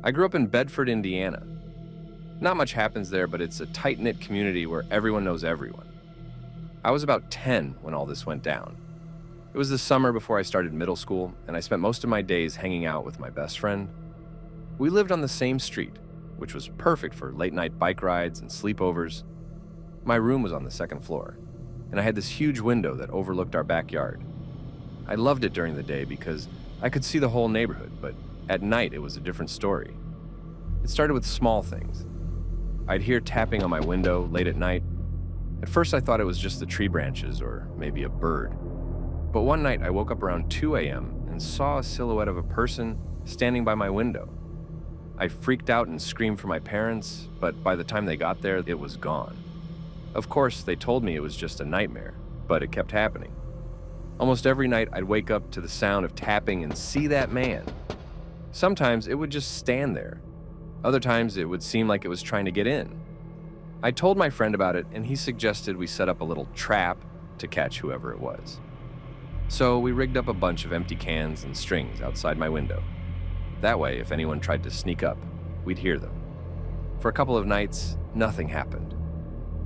I grew up in Bedford, Indiana. Not much happens there, but it's a tight-knit community where everyone knows everyone. I was about 10 when all this went down. It was the summer before I started middle school, and I spent most of my days hanging out with my best friend. We lived on the same street, which was perfect for late-night bike rides and sleepovers. My room was on the second floor, and I had this huge window that overlooked our backyard. I loved it during the day because I could see the whole neighborhood, but at night it was a different story. It started with small things. I'd hear tapping on my window late at night. At first I thought it was just the tree branches or maybe a bird. But one night I woke up around 2 a.m. and saw a silhouette of a person standing by my window. I freaked out and screamed for my parents, but by the time they got there, it was gone. Of course, they told me it was just a nightmare, but it kept happening. Almost every night I'd wake up to the sound of tapping and see that man. Sometimes it would just stand there. Other times it would seem like it was trying to get in. I told my friend about it, and he suggested we set up a little trap to catch whoever it was. So we rigged up a bunch of empty cans and strings outside my window. That way, if anyone tried to sneak up, we'd hear them. For a couple of nights, nothing happened,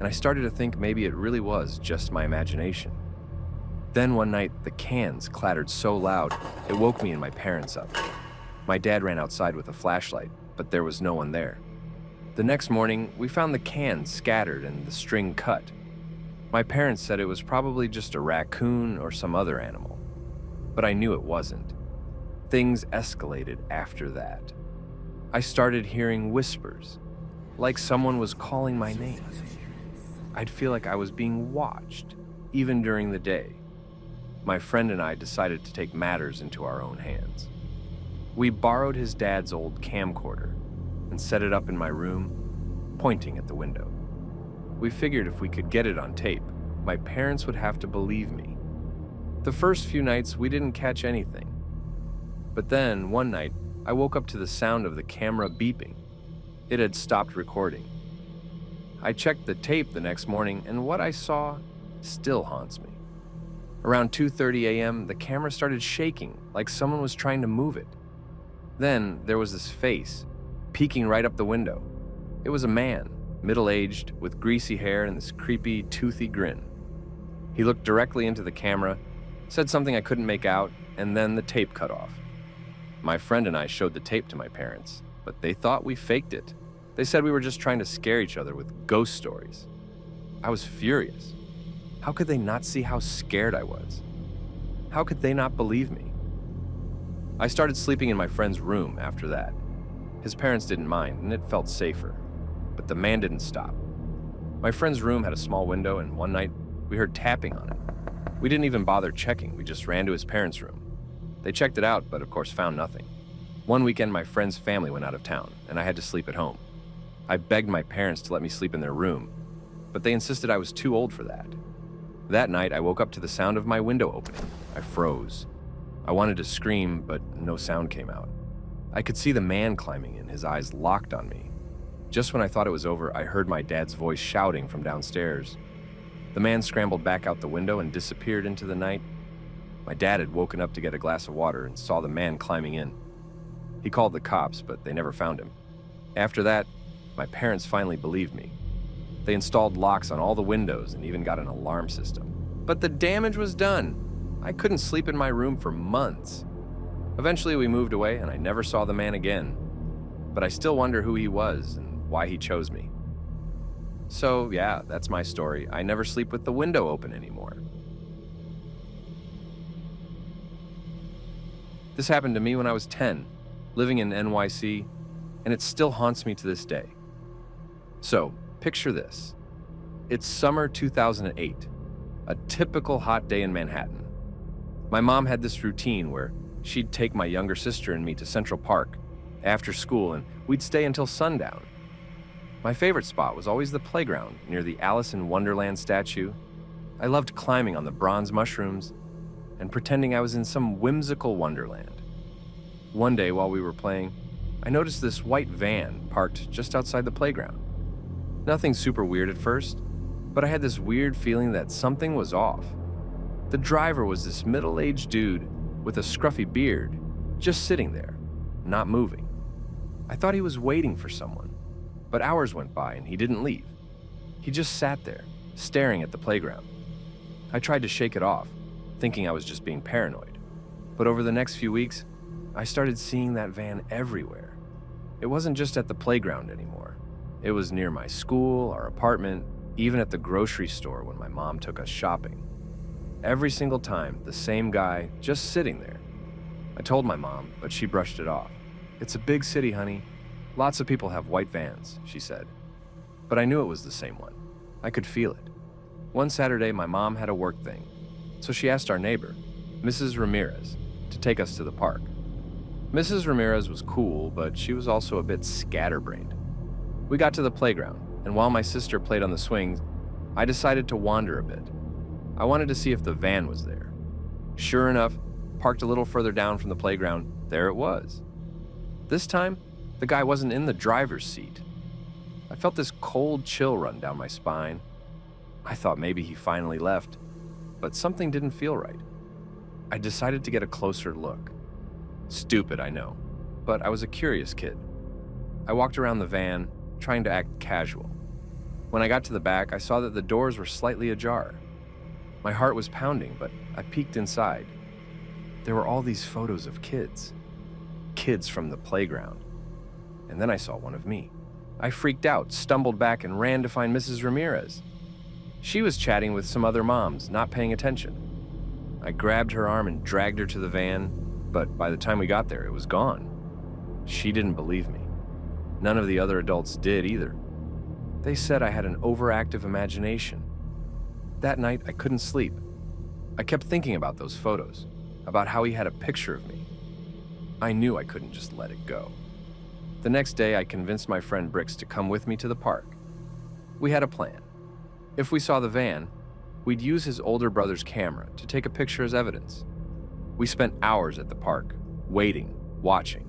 and I started to think maybe it really was just my imagination. Then one night, the cans clattered so loud, it woke me and my parents up. My dad ran outside with a flashlight, but there was no one there. The next morning, we found the cans scattered and the string cut. My parents said it was probably just a raccoon or some other animal, but I knew it wasn't. Things escalated after that. I started hearing whispers, like someone was calling my name. I'd feel like I was being watched, even during the day. My friend and I decided to take matters into our own hands. We borrowed his dad's old camcorder and set it up in my room, pointing at the window. We figured if we could get it on tape, my parents would have to believe me. The first few nights, we didn't catch anything. But then, one night, I woke up to the sound of the camera beeping. It had stopped recording. I checked the tape the next morning, and what I saw still haunts me. Around 2:30 a.m., the camera started shaking, like someone was trying to move it. Then, there was this face, peeking right up the window. It was a man, middle-aged, with greasy hair and this creepy, toothy grin. He looked directly into the camera, said something I couldn't make out, and then the tape cut off. My friend and I showed the tape to my parents, but they thought we faked it. They said we were just trying to scare each other with ghost stories. I was furious. How could they not see how scared I was? How could they not believe me? I started sleeping in my friend's room after that. His parents didn't mind, and it felt safer. But the man didn't stop. My friend's room had a small window, and one night, we heard tapping on it. We didn't even bother checking, we just ran to his parents' room. They checked it out, but of course found nothing. One weekend, my friend's family went out of town, and I had to sleep at home. I begged my parents to let me sleep in their room, but they insisted I was too old for that. That night, I woke up to the sound of my window opening. I froze. I wanted to scream, but no sound came out. I could see the man climbing in, his eyes locked on me. Just when I thought it was over, I heard my dad's voice shouting from downstairs. The man scrambled back out the window and disappeared into the night. My dad had woken up to get a glass of water and saw the man climbing in. He called the cops, but they never found him. After that, my parents finally believed me. They installed locks on all the windows and even got an alarm system. But the damage was done. I couldn't sleep in my room for months. Eventually we moved away and I never saw the man again. But I still wonder who he was and why he chose me. So yeah, that's my story. I never sleep with the window open anymore. This happened to me when I was 10, living in NYC, and it still haunts me to this day. So, picture this. It's summer 2008, a typical hot day in Manhattan. My mom had this routine where she'd take my younger sister and me to Central Park after school, and we'd stay until sundown. My favorite spot was always the playground near the Alice in Wonderland statue. I loved climbing on the bronze mushrooms and pretending I was in some whimsical wonderland. One day while we were playing, I noticed this white van parked just outside the playground. Nothing super weird at first, but I had this weird feeling that something was off. The driver was this middle-aged dude with a scruffy beard, just sitting there, not moving. I thought he was waiting for someone, but hours went by and he didn't leave. He just sat there, staring at the playground. I tried to shake it off, thinking I was just being paranoid. But over the next few weeks, I started seeing that van everywhere. It wasn't just at the playground anymore. It was near my school, our apartment, even at the grocery store when my mom took us shopping. Every single time, the same guy, just sitting there. I told my mom, but she brushed it off. "It's a big city, honey. Lots of people have white vans," she said. But I knew it was the same one. I could feel it. One Saturday, my mom had a work thing, so she asked our neighbor, Mrs. Ramirez, to take us to the park. Mrs. Ramirez was cool, but she was also a bit scatterbrained. We got to the playground, and while my sister played on the swings, I decided to wander a bit. I wanted to see if the van was there. Sure enough, parked a little further down from the playground, there it was. This time, the guy wasn't in the driver's seat. I felt this cold chill run down my spine. I thought maybe he finally left, but something didn't feel right. I decided to get a closer look. Stupid, I know, but I was a curious kid. I walked around the van, trying to act casual. When I got to the back, I saw that the doors were slightly ajar. My heart was pounding, but I peeked inside. There were all these photos of kids. Kids from the playground. And then I saw one of me. I freaked out, stumbled back, and ran to find Mrs. Ramirez. She was chatting with some other moms, not paying attention. I grabbed her arm and dragged her to the van, but by the time we got there, it was gone. She didn't believe me. None of the other adults did either. They said I had an overactive imagination. That night, I couldn't sleep. I kept thinking about those photos, about how he had a picture of me. I knew I couldn't just let it go. The next day, I convinced my friend Brix to come with me to the park. We had a plan. If we saw the van, we'd use his older brother's camera to take a picture as evidence. We spent hours at the park, waiting, watching.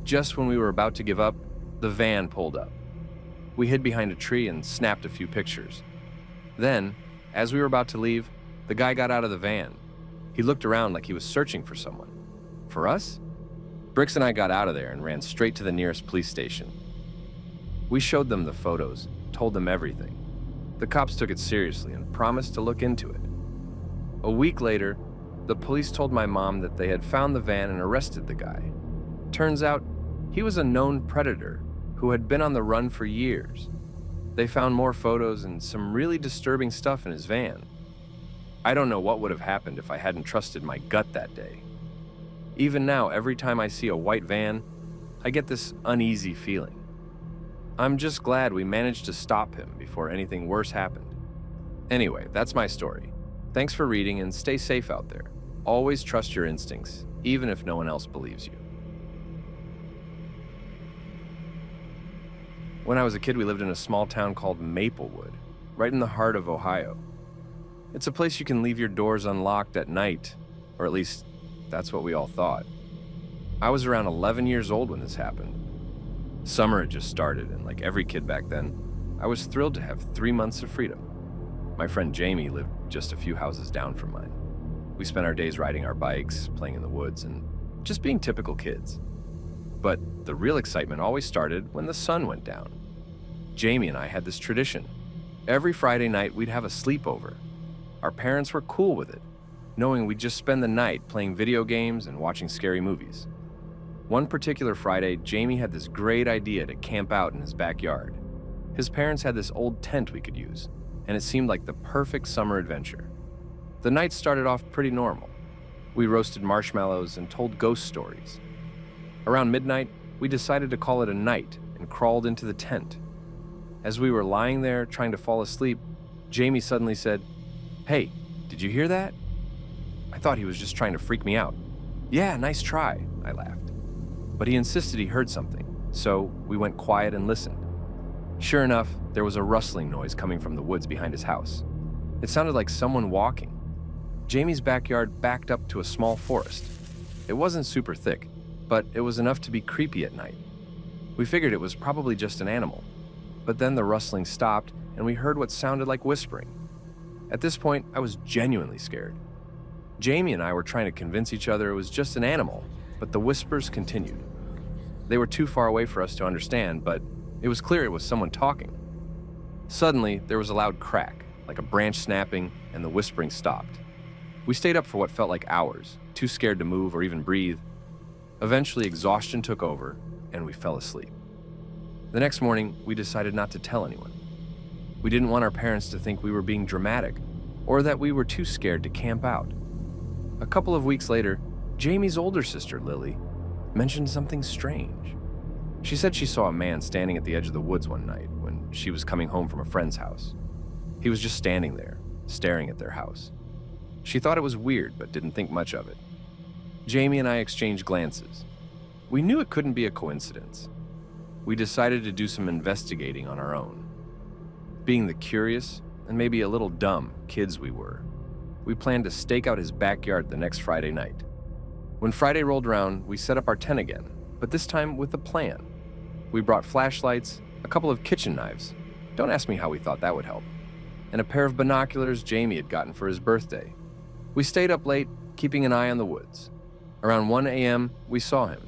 Just when we were about to give up, the van pulled up. We hid behind a tree and snapped a few pictures. Then, as we were about to leave, the guy got out of the van. He looked around like he was searching for someone. For us? Brix and I got out of there and ran straight to the nearest police station. We showed them the photos, told them everything. The cops took it seriously and promised to look into it. A week later, the police told my mom that they had found the van and arrested the guy. Turns out, he was a known predator who had been on the run for years. They found more photos and some really disturbing stuff in his van. I don't know what would have happened if I hadn't trusted my gut that day. Even now, every time I see a white van, I get this uneasy feeling. I'm just glad we managed to stop him before anything worse happened. Anyway, that's my story. Thanks for reading and stay safe out there. Always trust your instincts, even if no one else believes you. When I was a kid, we lived in a small town called Maplewood, right in the heart of Ohio. It's a place you can leave your doors unlocked at night, or at least that's what we all thought. I was around 11 years old when this happened. Summer had just started, and like every kid back then, I was thrilled to have 3 months of freedom. My friend Jamie lived just a few houses down from mine. We spent our days riding our bikes, playing in the woods, and just being typical kids. But the real excitement always started when the sun went down. Jamie and I had this tradition. Every Friday night, we'd have a sleepover. Our parents were cool with it, knowing we'd just spend the night playing video games and watching scary movies. One particular Friday, Jamie had this great idea to camp out in his backyard. His parents had this old tent we could use, and it seemed like the perfect summer adventure. The night started off pretty normal. We roasted marshmallows and told ghost stories. Around midnight, we decided to call it a night and crawled into the tent. As we were lying there trying to fall asleep, Jamie suddenly said, "Hey, did you hear that?" I thought he was just trying to freak me out. "Yeah, nice try," I laughed. But he insisted he heard something, so we went quiet and listened. Sure enough, there was a rustling noise coming from the woods behind his house. It sounded like someone walking. Jamie's backyard backed up to a small forest. It wasn't super thick, but it was enough to be creepy at night. We figured it was probably just an animal. But then the rustling stopped, and we heard what sounded like whispering. At this point, I was genuinely scared. Jamie and I were trying to convince each other it was just an animal, but the whispers continued. They were too far away for us to understand, but it was clear it was someone talking. Suddenly, there was a loud crack, like a branch snapping, and the whispering stopped. We stayed up for what felt like hours, too scared to move or even breathe. Eventually, exhaustion took over, and we fell asleep. The next morning, we decided not to tell anyone. We didn't want our parents to think we were being dramatic, or that we were too scared to camp out. A couple of weeks later, Jamie's older sister, Lily, mentioned something strange. She said she saw a man standing at the edge of the woods one night when she was coming home from a friend's house. He was just standing there, staring at their house. She thought it was weird, but didn't think much of it. Jamie and I exchanged glances. We knew it couldn't be a coincidence. We decided to do some investigating on our own. Being the curious, and maybe a little dumb, kids we were, we planned to stake out his backyard the next Friday night. When Friday rolled around, we set up our tent again, but this time with a plan. We brought flashlights, a couple of kitchen knives, don't ask me how we thought that would help, and a pair of binoculars Jamie had gotten for his birthday. We stayed up late, keeping an eye on the woods. Around 1 a.m., we saw him,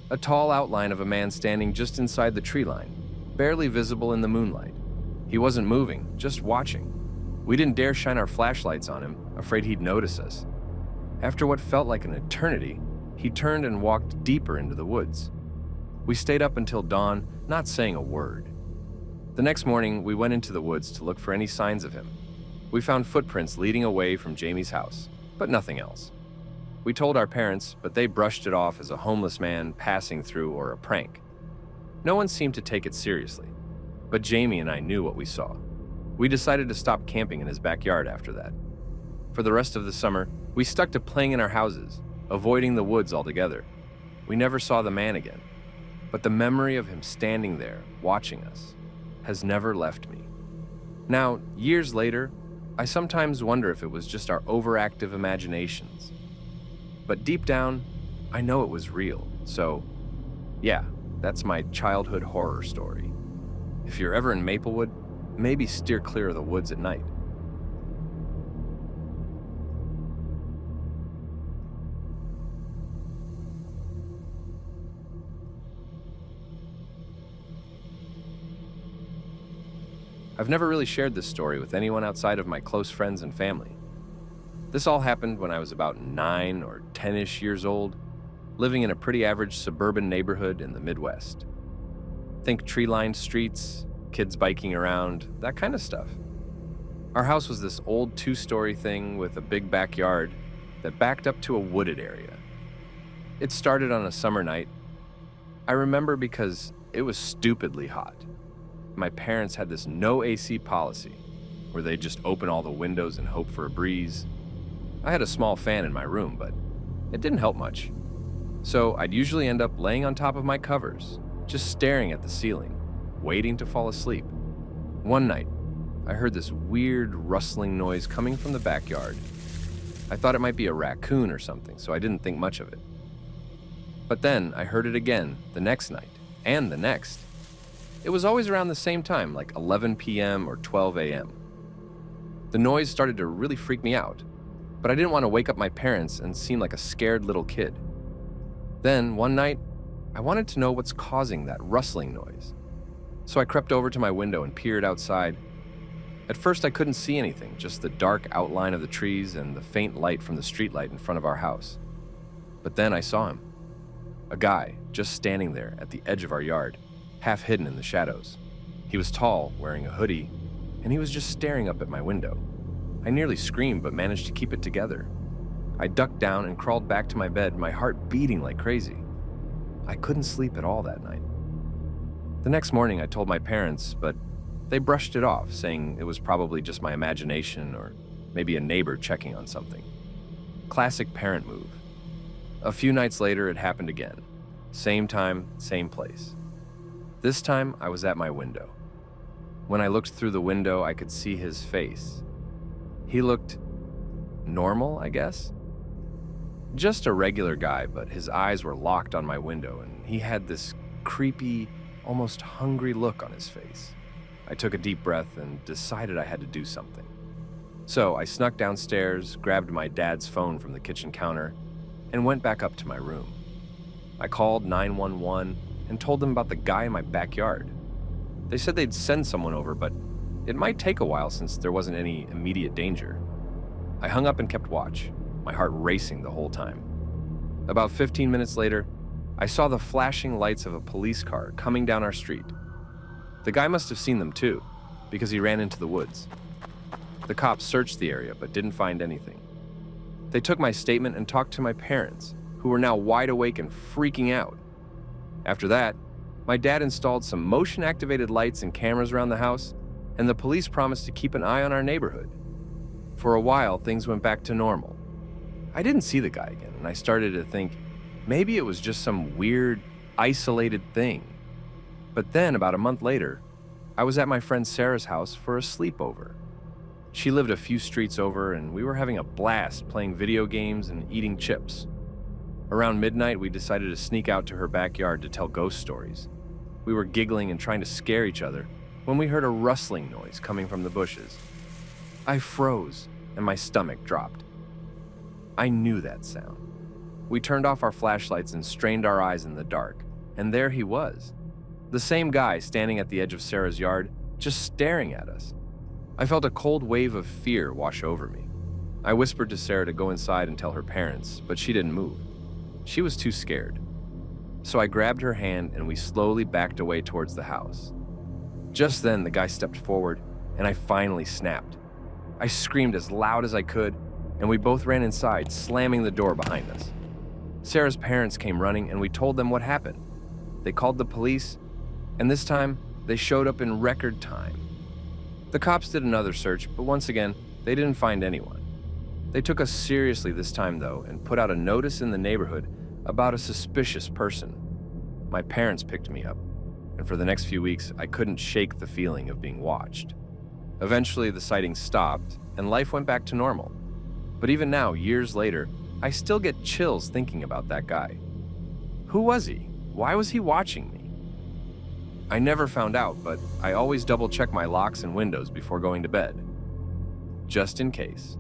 a tall outline of a man standing just inside the tree line, barely visible in the moonlight. He wasn't moving, just watching. We didn't dare shine our flashlights on him, afraid he'd notice us. After what felt like an eternity, he turned and walked deeper into the woods. We stayed up until dawn, not saying a word. The next morning, we went into the woods to look for any signs of him. We found footprints leading away from Jamie's house, but nothing else. We told our parents, but they brushed it off as a homeless man passing through or a prank. No one seemed to take it seriously, but Jamie and I knew what we saw. We decided to stop camping in his backyard after that. For the rest of the summer, we stuck to playing in our houses, avoiding the woods altogether. We never saw the man again, but the memory of him standing there, watching us, has never left me. Now, years later, I sometimes wonder if it was just our overactive imaginations. But deep down, I know it was real, so yeah, that's my childhood horror story. If you're ever in Maplewood, maybe steer clear of the woods at night. I've never really shared this story with anyone outside of my close friends and family. This all happened when I was about 9 or 10-ish years old, living in a pretty average suburban neighborhood in the Midwest. Think tree-lined streets, kids biking around, that kind of stuff. Our house was this old 2-story thing with a big backyard that backed up to a wooded area. It started on a summer night. I remember because it was stupidly hot. My parents had this no AC policy, where they'd just open all the windows and hope for a breeze. I had a small fan in my room, but it didn't help much. So I'd usually end up laying on top of my covers, just staring at the ceiling, waiting to fall asleep. One night, I heard this weird rustling noise coming from the backyard. I thought it might be a raccoon or something, so I didn't think much of it. But then I heard it again the next night, and the next. It was always around the same time, like 11 p.m. or 12 a.m. The noise started to really freak me out, but I didn't want to wake up my parents and seem like a scared little kid. Then, one night, I wanted to know what's causing that rustling noise. So I crept over to my window and peered outside. At first, I couldn't see anything, just the dark outline of the trees and the faint light from the streetlight in front of our house. But then I saw him. A guy, just standing there at the edge of our yard, half hidden in the shadows. He was tall, wearing a hoodie, and he was just staring up at my window. I nearly screamed, but managed to keep it together. I ducked down and crawled back to my bed, my heart beating like crazy. I couldn't sleep at all that night. The next morning, I told my parents, but they brushed it off, saying it was probably just my imagination or maybe a neighbor checking on something. Classic parent move. A few nights later, it happened again. Same time, same place. This time, I was at my window. When I looked through the window, I could see his face. He looked normal, I guess? Just a regular guy, but his eyes were locked on my window, and he had this creepy, almost hungry look on his face. I took a deep breath and decided I had to do something. So I snuck downstairs, grabbed my dad's phone from the kitchen counter, and went back up to my room. I called 911 and told them about the guy in my backyard. They said they'd send someone over, but it might take a while since there wasn't any immediate danger. I hung up and kept watch, my heart racing the whole time. About 15 minutes later, I saw the flashing lights of a police car coming down our street. The guy must have seen them too, because he ran into the woods. The cops searched the area but didn't find anything. They took my statement and talked to my parents, who were now wide awake and freaking out. After that, my dad installed some motion-activated lights and cameras around the house, and the police promised to keep an eye on our neighborhood. For a while, things went back to normal. I didn't see the guy again, and I started to think maybe it was just some weird, isolated thing. But then, about a month later, I was at my friend Sarah's house for a sleepover. She lived a few streets over, and we were having a blast playing video games and eating chips. Around midnight, we decided to sneak out to her backyard to tell ghost stories. We were giggling and trying to scare each other when we heard a rustling noise coming from the bushes. I froze, and my stomach dropped. I knew that sound. We turned off our flashlights and strained our eyes in the dark, and there he was. The same guy standing at the edge of Sarah's yard, just staring at us. I felt a cold wave of fear wash over me. I whispered to Sarah to go inside and tell her parents, but she didn't move. She was too scared. So I grabbed her hand and we slowly backed away towards the house. Just then, the guy stepped forward and I finally snapped. I screamed as loud as I could, and we both ran inside, slamming the door behind us. Sarah's parents came running and we told them what happened. They called the police, and this time they showed up in record time. The cops did another search, but once again, they didn't find anyone. They took us seriously this time though and put out a notice in the neighborhood about a suspicious person. My parents picked me up, and for the next few weeks, I couldn't shake the feeling of being watched. Eventually, the sightings stopped and life went back to normal. But even now, years later, I still get chills thinking about that guy. Who was he? Why was he watching me? I never found out, but I always double-check my locks and windows before going to bed, just in case.